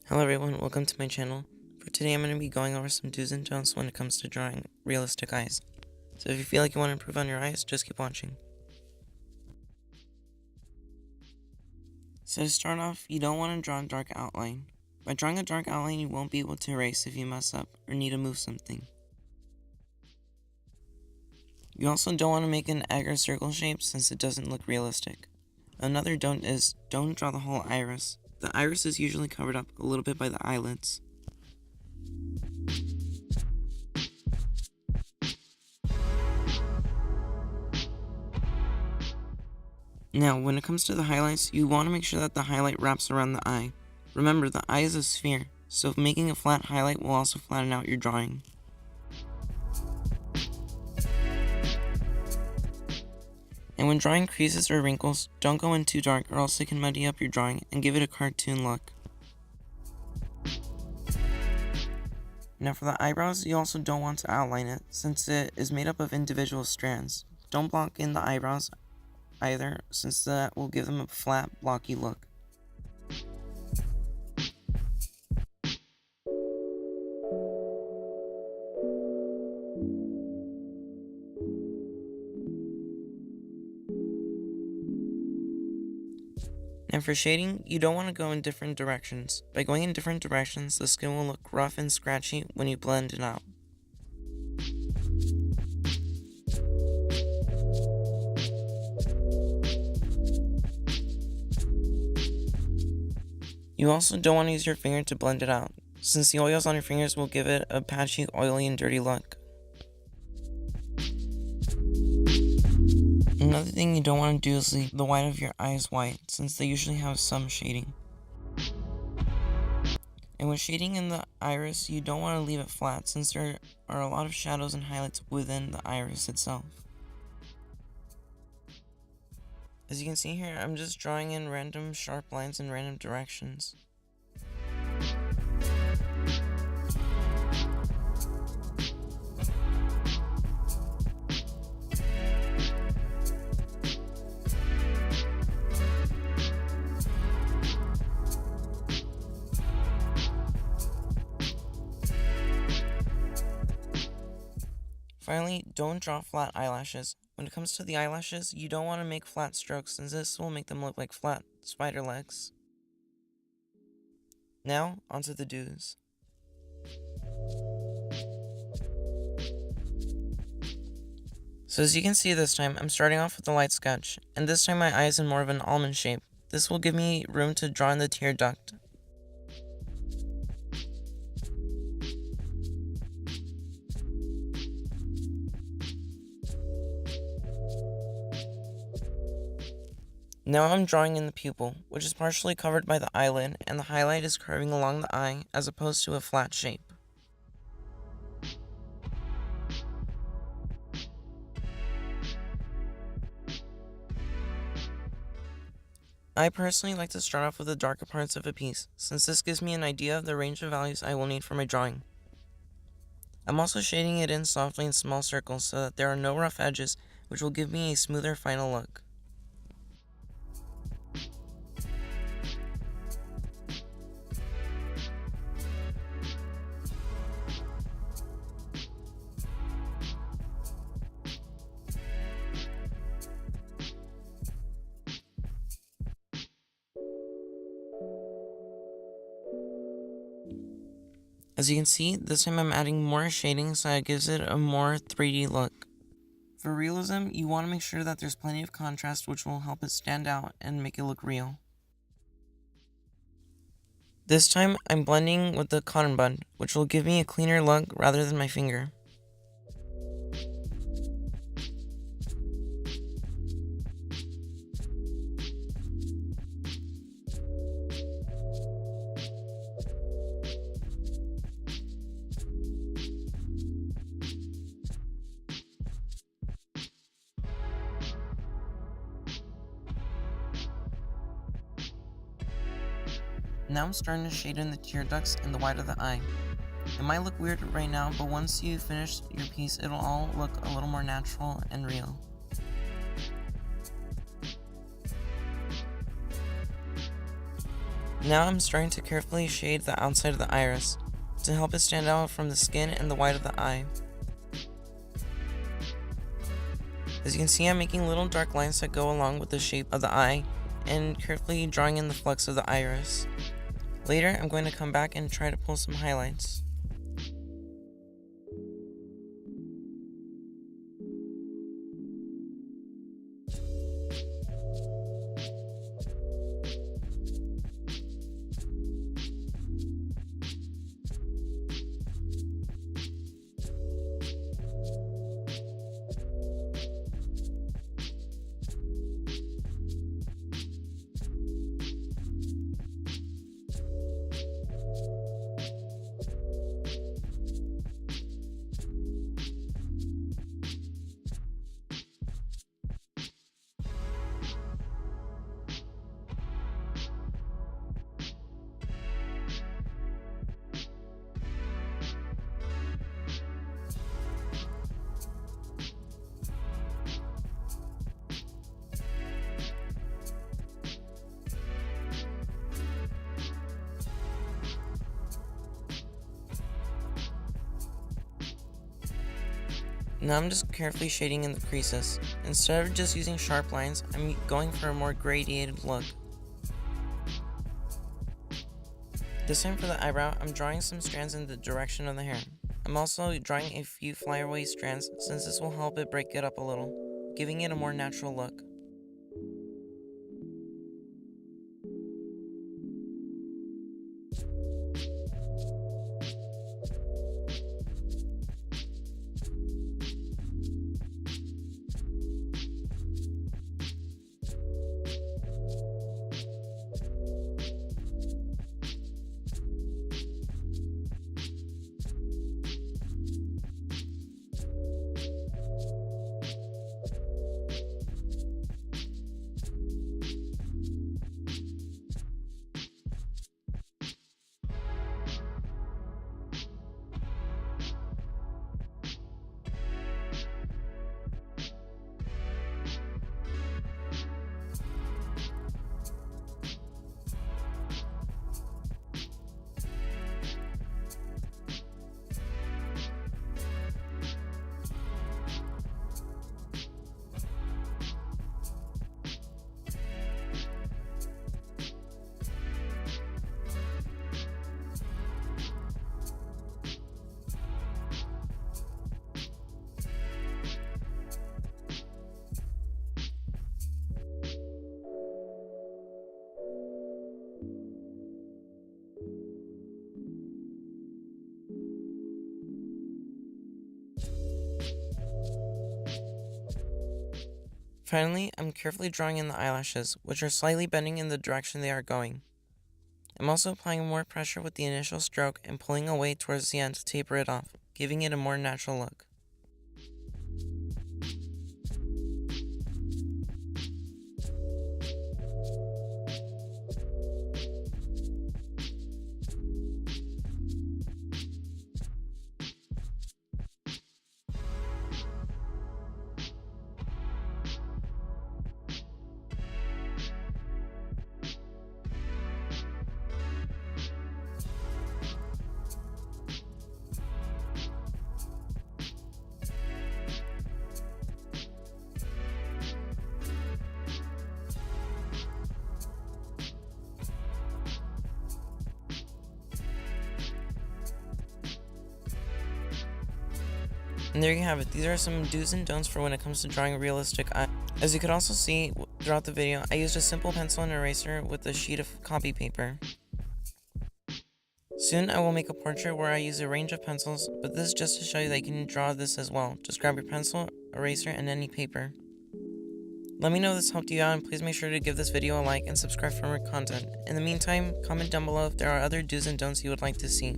Hello everyone, welcome to my channel. For today I'm going to be going over some do's and don'ts when it comes to drawing realistic eyes. So if you feel like you want to improve on your eyes, just keep watching. So to start off, you don't want to draw a dark outline. By drawing a dark outline, you won't be able to erase if you mess up or need to move something. You also don't want to make an egg or circle shape since it doesn't look realistic. Another don't is don't draw the whole iris. The iris is usually covered up a little bit by the eyelids. Now, when it comes to the highlights, you want to make sure that the highlight wraps around the eye. Remember, the eye is a sphere, so making a flat highlight will also flatten out your drawing. And when drawing creases or wrinkles, don't go in too dark or else it can muddy up your drawing and give it a cartoon look. Now for the eyebrows, you also don't want to outline it since it is made up of individual strands. Don't block in the eyebrows either since that will give them a flat, blocky look. And for shading, you don't want to go in different directions. By going in different directions, the skin will look rough and scratchy when you blend it out. You also don't want to use your finger to blend it out, since the oils on your fingers will give it a patchy, oily, and dirty look. Another thing you don't want to do is leave the white of your eyes white, since they usually have some shading. And with shading in the iris, you don't want to leave it flat, since there are a lot of shadows and highlights within the iris itself. As you can see here, I'm just drawing in random sharp lines in random directions. Finally, don't draw flat eyelashes. When it comes to the eyelashes, you don't want to make flat strokes since this will make them look like flat spider legs. Now, onto the do's. So as you can see this time, I'm starting off with a light sketch, and this time my eye is in more of an almond shape. This will give me room to draw in the tear duct. Now I'm drawing in the pupil, which is partially covered by the eyelid, and the highlight is curving along the eye as opposed to a flat shape. I personally like to start off with the darker parts of a piece, since this gives me an idea of the range of values I will need for my drawing. I'm also shading it in softly in small circles so that there are no rough edges, which will give me a smoother final look. As you can see, this time I'm adding more shading so it gives it a more 3D look. For realism, you want to make sure that there's plenty of contrast which will help it stand out and make it look real. This time, I'm blending with the cotton bud, which will give me a cleaner look rather than my finger. Now I'm starting to shade in the tear ducts and the white of the eye. It might look weird right now, but once you finish your piece, it'll all look a little more natural and real. Now I'm starting to carefully shade the outside of the iris to help it stand out from the skin and the white of the eye. As you can see, I'm making little dark lines that go along with the shape of the eye and carefully drawing in the flex of the iris. Later, I'm going to come back and try to pull some highlights. Now I'm just carefully shading in the creases. Instead of just using sharp lines, I'm going for a more gradiated look. This time for the eyebrow, I'm drawing some strands in the direction of the hair. I'm also drawing a few flyaway strands since this will help it break it up a little, giving it a more natural look. Finally, I'm carefully drawing in the eyelashes, which are slightly bending in the direction they are going. I'm also applying more pressure with the initial stroke and pulling away towards the end to taper it off, giving it a more natural look. And there you have it. These are some do's and don'ts for when it comes to drawing a realistic eye. As you could also see throughout the video, I used a simple pencil and eraser with a sheet of copy paper. Soon I will make a portrait where I use a range of pencils, but this is just to show you that you can draw this as well. Just grab your pencil, eraser, and any paper. Let me know if this helped you out, and please make sure to give this video a like and subscribe for more content. In the meantime, comment down below if there are other do's and don'ts you would like to see.